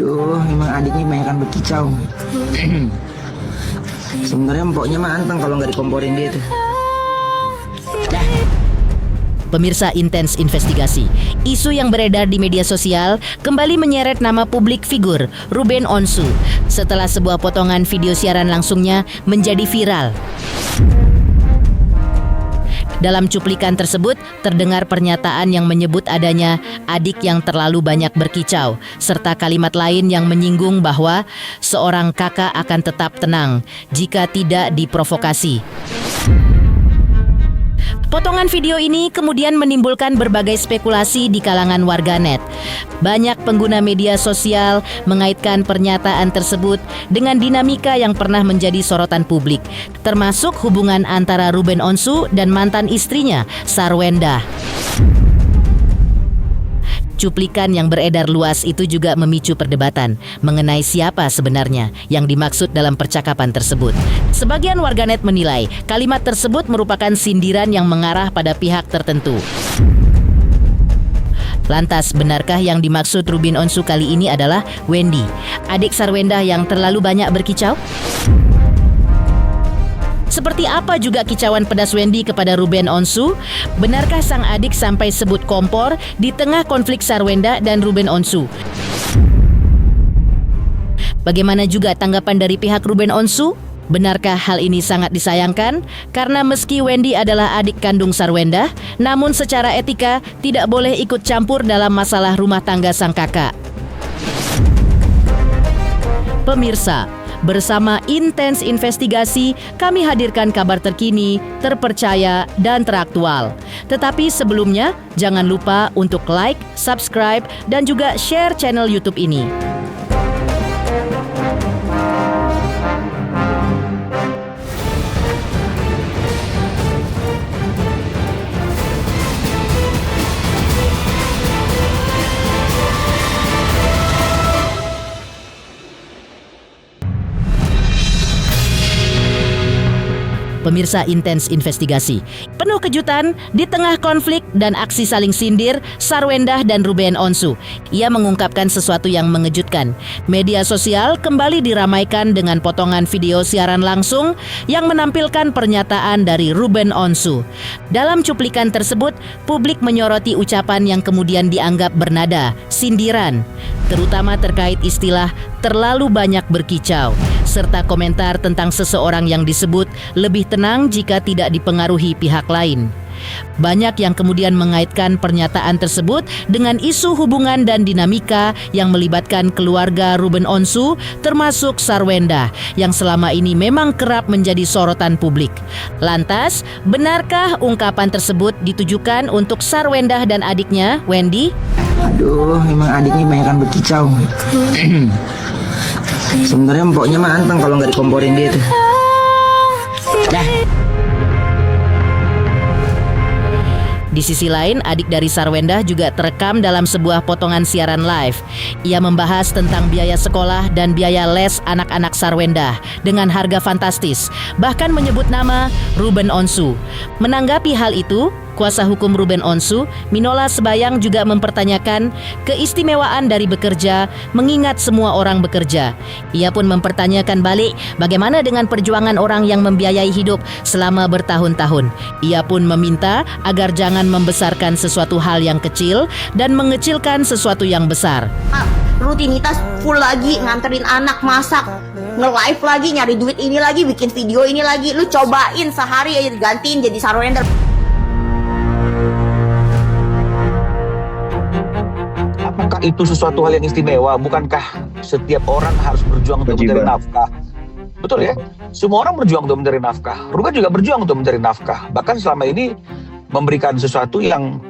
Aduh, emang adiknya kebanyakan berkicau. Sebenarnya empoknya mah anteng kalau nggak dikomporin dia tuh. Pemirsa Intens Investigasi, isu yang beredar di media sosial kembali menyeret nama publik figur Ruben Onsu setelah sebuah potongan video siaran langsungnya menjadi viral. Dalam cuplikan tersebut, terdengar pernyataan yang menyebut adanya adik yang terlalu banyak berkicau, serta kalimat lain yang menyinggung bahwa seorang kakak akan tetap tenang jika tidak diprovokasi. Potongan video ini kemudian menimbulkan berbagai spekulasi di kalangan warganet. Banyak pengguna media sosial mengaitkan pernyataan tersebut dengan dinamika yang pernah menjadi sorotan publik, termasuk hubungan antara Ruben Onsu dan mantan istrinya, Sarwenda. Cuplikan yang beredar luas itu juga memicu perdebatan mengenai siapa sebenarnya yang dimaksud dalam percakapan tersebut. Sebagian warganet menilai kalimat tersebut merupakan sindiran yang mengarah pada pihak tertentu. Lantas, benarkah yang dimaksud Ruben Onsu kali ini adalah Wendy, adik Sarwenda yang terlalu banyak berkicau? Seperti apa juga kicauan pedas Wendy kepada Ruben Onsu? Benarkah sang adik sampai sebut kompor di tengah konflik Sarwenda dan Ruben Onsu? Bagaimana juga tanggapan dari pihak Ruben Onsu? Benarkah hal ini sangat disayangkan? Karena meski Wendy adalah adik kandung Sarwenda, namun secara etika tidak boleh ikut campur dalam masalah rumah tangga sang kakak. Pemirsa, bersama Intens Investigasi, kami hadirkan kabar terkini, terpercaya, dan teraktual. Tetapi sebelumnya, jangan lupa untuk like, subscribe, dan juga share channel YouTube ini. Pemirsa Intens Investigasi, penuh kejutan di tengah konflik dan aksi saling sindir Sarwenda dan Ruben Onsu. Ia mengungkapkan sesuatu yang mengejutkan. Media sosial kembali diramaikan dengan potongan video siaran langsung yang menampilkan pernyataan dari Ruben Onsu. Dalam cuplikan tersebut, publik menyoroti ucapan yang kemudian dianggap bernada sindiran, terutama terkait istilah terlalu banyak berkicau, serta komentar tentang seseorang yang disebut lebih tenang jika tidak dipengaruhi pihak lain. Banyak yang kemudian mengaitkan pernyataan tersebut dengan isu hubungan dan dinamika yang melibatkan keluarga Ruben Onsu, termasuk Sarwenda, yang selama ini memang kerap menjadi sorotan publik. Lantas, benarkah ungkapan tersebut ditujukan untuk Sarwenda dan adiknya, Wendy? Aduh, emang adiknya kebanyakan berkicau. Sebenarnya empoknya mah anteng kalau nggak dikomporin dia tuh. Di sisi lain, adik dari Sarwenda juga terekam dalam sebuah potongan siaran live. Ia membahas tentang biaya sekolah dan biaya les anak-anak Sarwenda dengan harga fantastis, bahkan menyebut nama Ruben Onsu. Menanggapi hal itu, kuasa hukum Ruben Onsu, Minola Sebayang, juga mempertanyakan keistimewaan dari bekerja mengingat semua orang bekerja. Ia pun mempertanyakan balik bagaimana dengan perjuangan orang yang membiayai hidup selama bertahun-tahun. Ia pun meminta agar jangan membesarkan sesuatu hal yang kecil dan mengecilkan sesuatu yang besar. Rutinitas full lagi, nganterin anak, masak, nge-live lagi, nyari duit ini lagi, bikin video ini lagi. Lu cobain sehari aja digantiin jadi Sarwenda. Apakah itu sesuatu hal yang istimewa? Bukankah setiap orang harus berjuang untuk mencari nafkah? Betul ya? Semua orang berjuang untuk mencari nafkah. Ruben juga berjuang untuk mencari nafkah. Bahkan selama ini memberikan sesuatu yang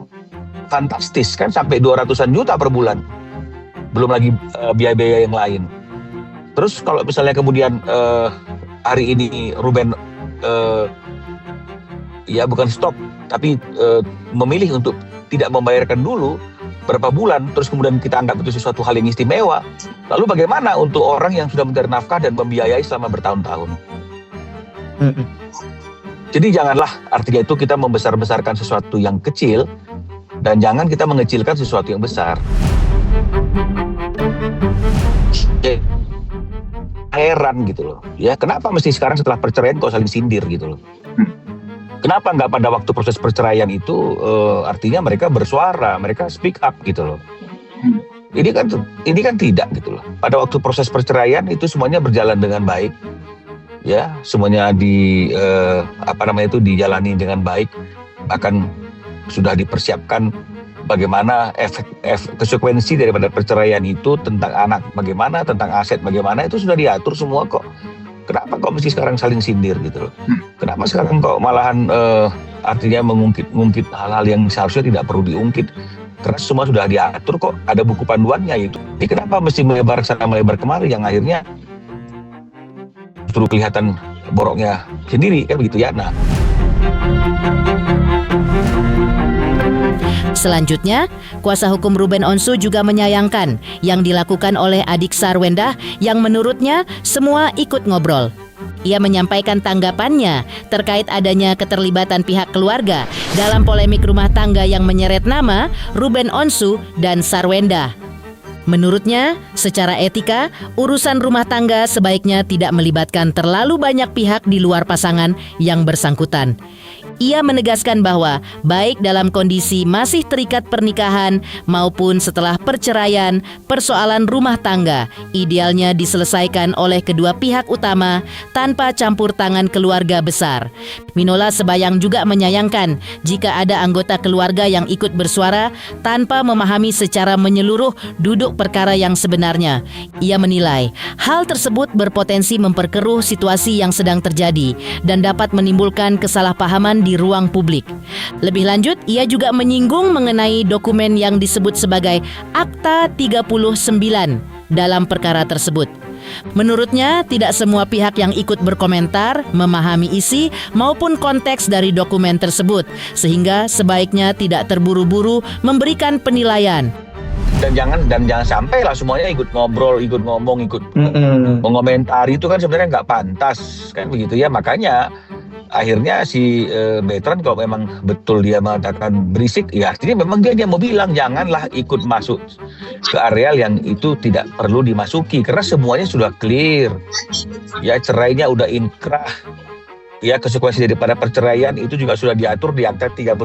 fantastis, kan, sampai 200-an juta per bulan. Belum lagi biaya-biaya yang lain. Terus kalau misalnya kemudian hari ini Ruben ya bukan stop, tapi memilih untuk tidak membayarkan dulu berapa bulan, terus kemudian kita anggap itu sesuatu hal yang istimewa. Lalu bagaimana untuk orang yang sudah mencari nafkah dan membiayai selama bertahun-tahun? Jadi janganlah artinya itu kita membesar-besarkan sesuatu yang kecil, dan jangan kita mengecilkan sesuatu yang besar. heran gitu loh. Ya kenapa mesti sekarang setelah perceraian kok saling sindir gitu loh. Kenapa nggak pada waktu proses perceraian itu artinya mereka bersuara, mereka speak up gitu loh. Ini kan tidak gitu loh. Pada waktu proses perceraian itu semuanya berjalan dengan baik, ya semuanya dijalani dengan baik, bahkan sudah dipersiapkan bagaimana efek konsekuensi daripada perceraian itu tentang anak bagaimana, tentang aset bagaimana itu sudah diatur semua kok. Kenapa kok mesti sekarang saling sindir gitu loh? Kenapa sekarang kok malahan artinya mengungkit hal-hal yang seharusnya tidak perlu diungkit? Karena semua sudah diatur kok, ada buku panduannya itu. Jadi kenapa mesti melebar sana melebar kemari yang akhirnya justru kelihatan boroknya sendiri kan begitu ya. Nah. Selanjutnya, kuasa hukum Ruben Onsu juga menyayangkan yang dilakukan oleh adik Sarwendah yang menurutnya semua ikut ngobrol. Ia menyampaikan tanggapannya terkait adanya keterlibatan pihak keluarga dalam polemik rumah tangga yang menyeret nama Ruben Onsu dan Sarwendah. Menurutnya, secara etika, urusan rumah tangga sebaiknya tidak melibatkan terlalu banyak pihak di luar pasangan yang bersangkutan. Ia menegaskan bahwa baik dalam kondisi masih terikat pernikahan maupun setelah perceraian, persoalan rumah tangga idealnya diselesaikan oleh kedua pihak utama tanpa campur tangan keluarga besar. Minola Sebayang juga menyayangkan jika ada anggota keluarga yang ikut bersuara tanpa memahami secara menyeluruh duduk perkara yang sebenarnya. Ia menilai hal tersebut berpotensi memperkeruh situasi yang sedang terjadi dan dapat menimbulkan kesalahpahaman di ruang publik. Lebih lanjut, ia juga menyinggung mengenai dokumen yang disebut sebagai Akta 39 dalam perkara tersebut. Menurutnya, tidak semua pihak yang ikut berkomentar memahami isi maupun konteks dari dokumen tersebut, sehingga sebaiknya tidak terburu-buru memberikan penilaian. Dan jangan sampai lah semuanya ikut ngobrol, ikut ngomong, ikut mengomentari, itu kan sebenarnya nggak pantas kan begitu ya. Makanya akhirnya si Bertrand kalau memang betul dia mengatakan berisik, ya artinya memang dia mau bilang janganlah ikut masuk ke areal yang itu tidak perlu dimasuki karena semuanya sudah clear. Ya cerainya udah inkrah. Ya konsekuensi daripada perceraian itu juga sudah diatur di Akta 39.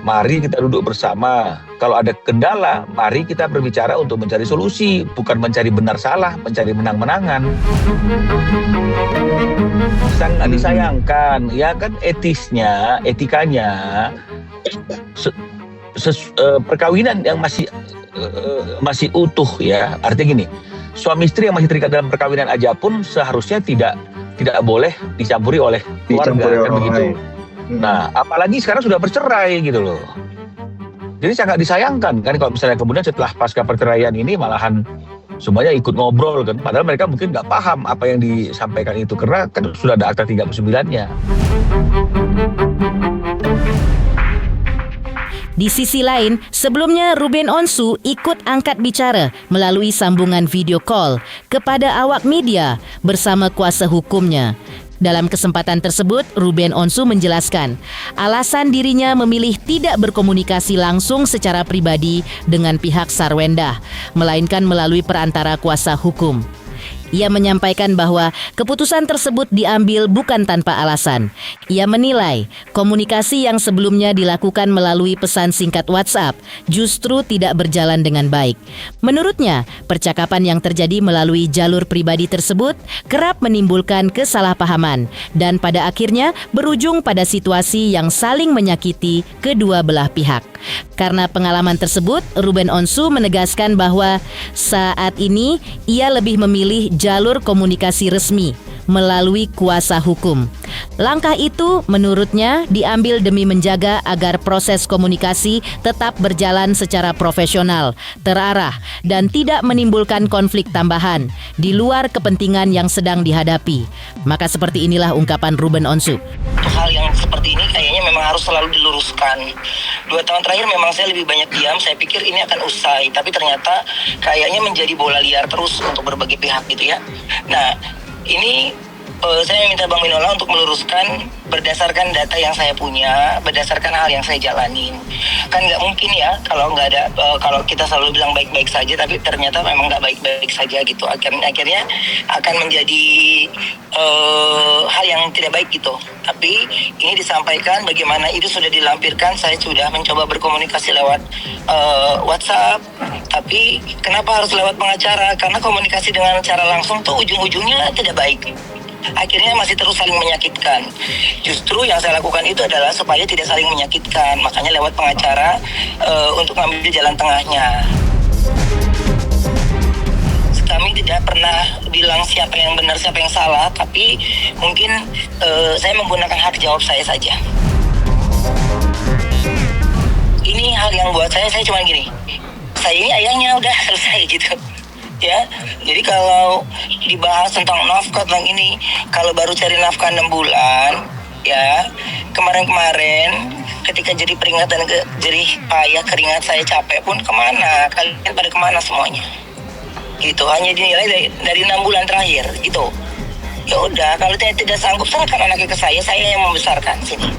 Mari kita duduk bersama. Kalau ada kendala, mari kita berbicara untuk mencari solusi, bukan mencari benar salah, mencari menang-menangan. Sangat disayangkan, ya kan etisnya, etikanya, perkawinan yang masih utuh ya. Artinya gini, suami istri yang masih terikat dalam perkawinan aja pun seharusnya tidak boleh dicampuri oleh keluarga, kan begitu. Nah, apalagi sekarang sudah bercerai gitu loh. Jadi sangat disayangkan kan kalau misalnya kemudian setelah pasca perceraian ini malahan semuanya ikut ngobrol kan. Padahal mereka mungkin nggak paham apa yang disampaikan itu karena kan sudah ada Akta 39-nya. Di sisi lain, sebelumnya Ruben Onsu ikut angkat bicara melalui sambungan video call kepada awak media bersama kuasa hukumnya. Dalam kesempatan tersebut, Ruben Onsu menjelaskan alasan dirinya memilih tidak berkomunikasi langsung secara pribadi dengan pihak Sarwendah, melainkan melalui perantara kuasa hukum. Ia menyampaikan bahwa keputusan tersebut diambil bukan tanpa alasan. Ia menilai komunikasi yang sebelumnya dilakukan melalui pesan singkat WhatsApp justru tidak berjalan dengan baik. Menurutnya, percakapan yang terjadi melalui jalur pribadi tersebut kerap menimbulkan kesalahpahaman dan pada akhirnya berujung pada situasi yang saling menyakiti kedua belah pihak. Karena pengalaman tersebut, Ruben Onsu menegaskan bahwa saat ini ia lebih memilih jalur komunikasi resmi melalui kuasa hukum. Langkah itu menurutnya diambil demi menjaga agar proses komunikasi tetap berjalan secara profesional, terarah, dan tidak menimbulkan konflik tambahan di luar kepentingan yang sedang dihadapi. Maka seperti inilah ungkapan Ruben Onsu. Hal yang seperti ini kayaknya memang harus selalu diluruskan. 2 tahun terakhir memang saya lebih banyak diam, saya pikir ini akan usai, tapi ternyata kayaknya menjadi bola liar terus untuk berbagai pihak gitu ya. Nah, ini saya meminta Bang Minola untuk meluruskan berdasarkan data yang saya punya, berdasarkan hal yang saya jalanin. Kan nggak mungkin ya kalau nggak ada, kalau kita selalu bilang baik-baik saja, tapi ternyata memang nggak baik-baik saja gitu. Akhirnya akan menjadi hal yang tidak baik gitu. Tapi ini disampaikan bagaimana itu sudah dilampirkan. Saya sudah mencoba berkomunikasi lewat WhatsApp. Tapi kenapa harus lewat pengacara? Karena komunikasi dengan cara langsung tuh ujung-ujungnya tidak baik. Akhirnya masih terus saling menyakitkan. Justru yang saya lakukan itu adalah supaya tidak saling menyakitkan. Makanya lewat pengacara untuk mengambil jalan tengahnya. Kami tidak pernah bilang siapa yang benar, siapa yang salah. Tapi mungkin saya menggunakan hak jawab saya saja. Ini hal yang buat saya cuma gini. Saya ini ayahnya, udah selesai gitu. Ya, jadi kalau dibahas tentang nafkah tentang ini, kalau baru cari nafkah 6 bulan, ya kemarin ketika jadi peringatan jerih payah keringat saya capek pun kemana? Kalian pada kemana semuanya? Gitu, hanya dinilai dari 6 bulan terakhir itu. Ya udah, kalau saya tidak sanggup serahkan anaknya ke saya yang membesarkan sini.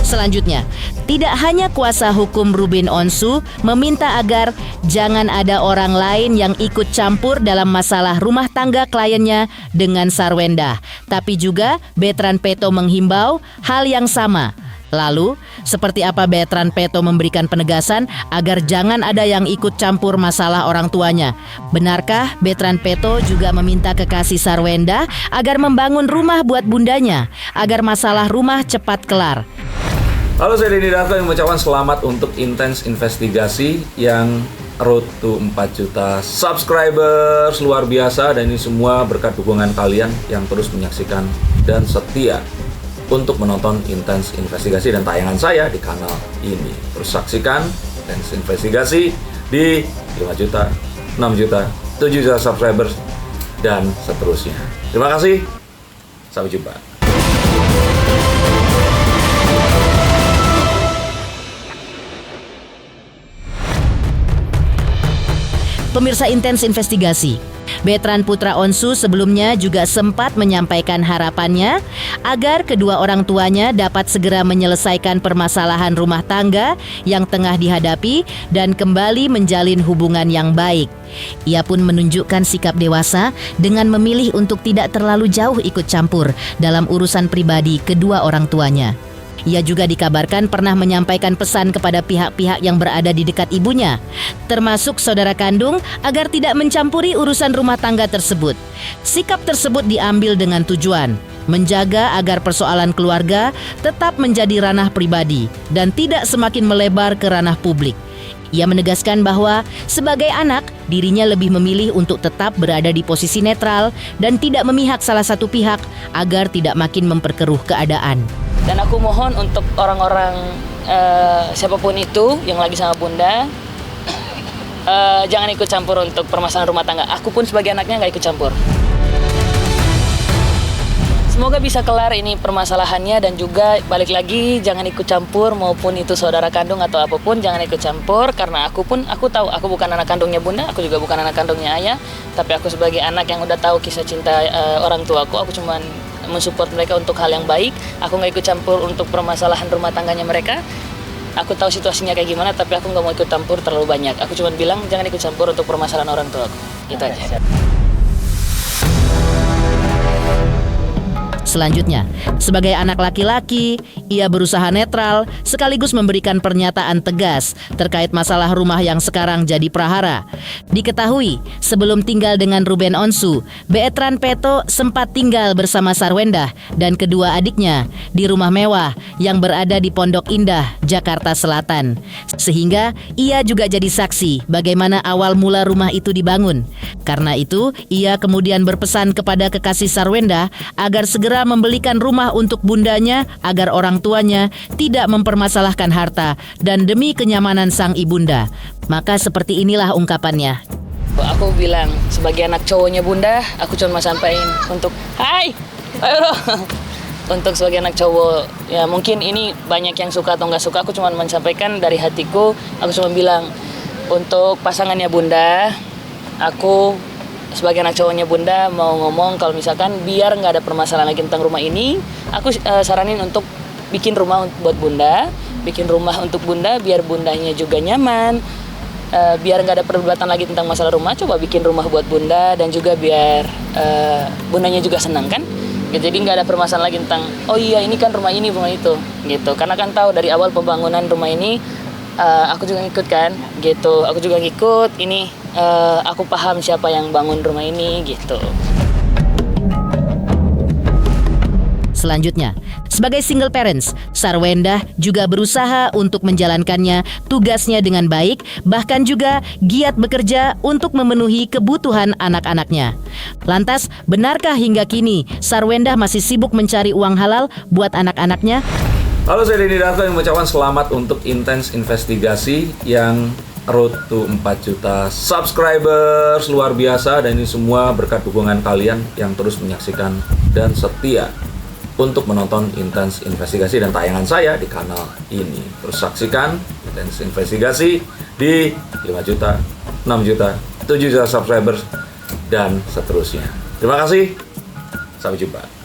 Selanjutnya, tidak hanya kuasa hukum Ruben Onsu meminta agar jangan ada orang lain yang ikut campur dalam masalah rumah tangga kliennya dengan Sarwendah, tapi juga Bertrand Peto menghimbau hal yang sama. Lalu, seperti apa Bertrand Peto memberikan penegasan agar jangan ada yang ikut campur masalah orang tuanya? Benarkah Bertrand Peto juga meminta kekasih Sarwendah agar membangun rumah buat bundanya, agar masalah rumah cepat kelar? Halo, saya Denny Darto yang mengucapkan selamat untuk Intens Investigasi yang road to 4 juta subscribers, luar biasa. Dan ini semua berkat dukungan kalian yang terus menyaksikan dan setia untuk menonton Intens Investigasi dan tayangan saya di kanal ini. Terus saksikan Intens Investigasi di 5 juta, 6 juta, 7 juta subscribers dan seterusnya. Terima kasih, sampai jumpa. Pemirsa Intens Investigasi, Bertrand Putra Onsu sebelumnya juga sempat menyampaikan harapannya agar kedua orang tuanya dapat segera menyelesaikan permasalahan rumah tangga yang tengah dihadapi dan kembali menjalin hubungan yang baik. Ia pun menunjukkan sikap dewasa dengan memilih untuk tidak terlalu jauh ikut campur dalam urusan pribadi kedua orang tuanya. Ia juga dikabarkan pernah menyampaikan pesan kepada pihak-pihak yang berada di dekat ibunya, termasuk saudara kandung, agar tidak mencampuri urusan rumah tangga tersebut. Sikap tersebut diambil dengan tujuan menjaga agar persoalan keluarga tetap menjadi ranah pribadi dan tidak semakin melebar ke ranah publik. Ia menegaskan bahwa sebagai anak, dirinya lebih memilih untuk tetap berada di posisi netral dan tidak memihak salah satu pihak agar tidak makin memperkeruh keadaan. Dan aku mohon untuk orang-orang siapapun itu yang lagi sama bunda, jangan ikut campur untuk permasalahan rumah tangga. Aku pun sebagai anaknya nggak ikut campur. Semoga bisa kelar ini permasalahannya, dan juga balik lagi jangan ikut campur, maupun itu saudara kandung atau apapun jangan ikut campur, karena aku tahu aku bukan anak kandungnya bunda, aku juga bukan anak kandungnya ayah, tapi aku sebagai anak yang udah tahu kisah cinta orang tuaku, aku cuman mensupport mereka untuk hal yang baik. Aku nggak ikut campur untuk permasalahan rumah tangganya mereka. Aku tahu situasinya kayak gimana, tapi aku nggak mau ikut campur terlalu banyak. Aku cuma bilang jangan ikut campur untuk permasalahan orang tuaku. Itu aja. Selanjutnya, sebagai anak laki-laki, ia berusaha netral sekaligus memberikan pernyataan tegas terkait masalah rumah yang sekarang jadi prahara. Diketahui, sebelum tinggal dengan Ruben Onsu, Bertrand Peto sempat tinggal bersama Sarwendah dan kedua adiknya di rumah mewah yang berada di Pondok Indah, Jakarta Selatan. Sehingga ia juga jadi saksi bagaimana awal mula rumah itu dibangun. Karena itu, ia kemudian berpesan kepada kekasih Sarwendah agar segera membelikan rumah untuk bundanya agar orang tuanya tidak mempermasalahkan harta dan demi kenyamanan sang ibunda. Maka seperti inilah ungkapannya. Aku bilang sebagai anak cowoknya bunda, aku cuma sampaikan untuk untuk sebagai anak cowok, ya mungkin ini banyak yang suka atau nggak suka, aku cuma menyampaikan dari hatiku. Aku cuma bilang untuk pasangannya bunda, aku sebagai anak cowoknya Bunda mau ngomong kalau misalkan biar nggak ada permasalahan lagi tentang rumah ini, aku saranin untuk bikin rumah buat Bunda, bikin rumah untuk Bunda biar Bundanya juga nyaman, biar nggak ada perdebatan lagi tentang masalah rumah. Coba bikin rumah buat Bunda dan juga biar Bundanya juga senang kan. Jadi nggak ada permasalahan lagi tentang oh iya ini kan rumah ini rumah itu gitu, karena kan tahu dari awal pembangunan rumah ini aku juga ngikut kan gitu, aku juga ngikut ini, aku paham siapa yang bangun rumah ini gitu. Selanjutnya, sebagai single parents, Sarwendah juga berusaha untuk menjalankannya tugasnya dengan baik, bahkan juga giat bekerja untuk memenuhi kebutuhan anak-anaknya. Lantas, benarkah hingga kini Sarwendah masih sibuk mencari uang halal buat anak-anaknya? Halo, saya Denny Darto yang mengucapkan selamat untuk Intens Investigasi yang road to 4 juta subscribers, luar biasa. Dan ini semua berkat dukungan kalian yang terus menyaksikan dan setia untuk menonton Intens Investigasi dan tayangan saya di kanal ini. Terus saksikan Intens Investigasi di 5 juta, 6 juta, 7 juta subscribers, dan seterusnya. Terima kasih, sampai jumpa.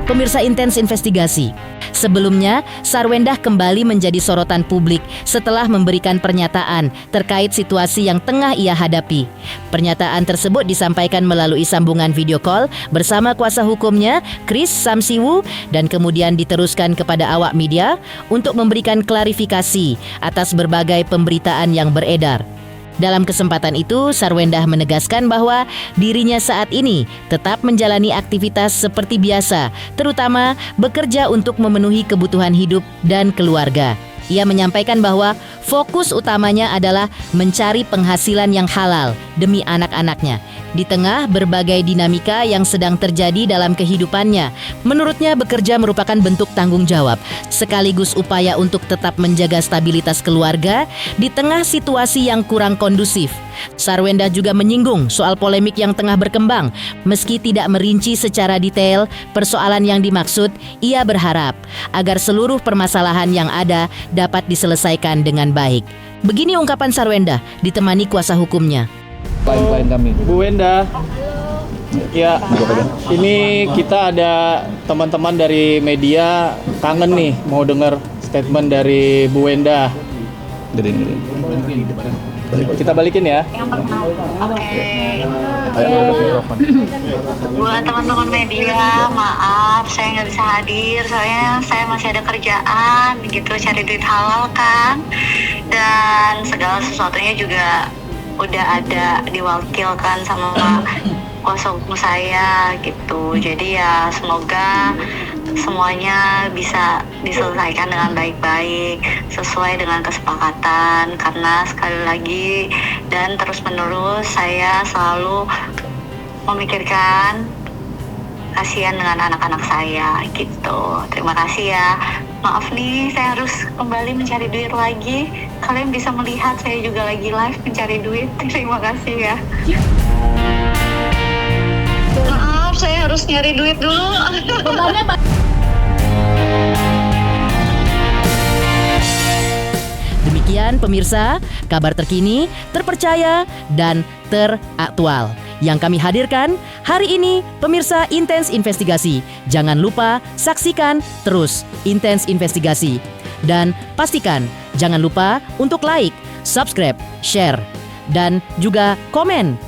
Pemirsa Intens Investigasi, sebelumnya Sarwendah kembali menjadi sorotan publik setelah memberikan pernyataan terkait situasi yang tengah ia hadapi. Pernyataan tersebut disampaikan melalui sambungan video call bersama kuasa hukumnya, Chris Samsiwu, dan kemudian diteruskan kepada awak media untuk memberikan klarifikasi atas berbagai pemberitaan yang beredar. Dalam kesempatan itu, Sarwendah menegaskan bahwa dirinya saat ini tetap menjalani aktivitas seperti biasa, terutama bekerja untuk memenuhi kebutuhan hidup dan keluarga. Ia menyampaikan bahwa fokus utamanya adalah mencari penghasilan yang halal demi anak-anaknya. Di tengah berbagai dinamika yang sedang terjadi dalam kehidupannya, menurutnya bekerja merupakan bentuk tanggung jawab, sekaligus upaya untuk tetap menjaga stabilitas keluarga di tengah situasi yang kurang kondusif. Sarwendah juga menyinggung soal polemik yang tengah berkembang. Meski tidak merinci secara detail persoalan yang dimaksud, ia berharap agar seluruh permasalahan yang ada dapat diselesaikan dengan baik. Begini ungkapan Sarwendah ditemani kuasa hukumnya. Klien kami. Bu Wenda, ya ini kita ada teman-teman dari media kangen nih mau dengar statement dari Bu Wenda. Kita balikin ya. Buat teman-teman media, maaf saya nggak bisa hadir soalnya saya masih ada kerjaan gitu, cari duit halal kan, dan segala sesuatunya juga udah ada diwakilkan sama kuasa hukum saya gitu. Jadi ya semoga semuanya bisa diselesaikan dengan baik-baik sesuai dengan kesepakatan, karena sekali lagi dan terus-menerus saya selalu memikirkan kasihan dengan anak-anak saya gitu. Terima kasih ya. Maaf nih, saya harus kembali mencari duit lagi. Kalian bisa melihat saya juga lagi live mencari duit. Terima kasih ya. Maaf, saya harus nyari duit dulu. Demikian pemirsa, kabar terkini, terpercaya, dan teraktual yang kami hadirkan hari ini. Pemirsa Intens Investigasi, jangan lupa saksikan terus Intens Investigasi. Dan pastikan jangan lupa untuk like, subscribe, share, dan juga komen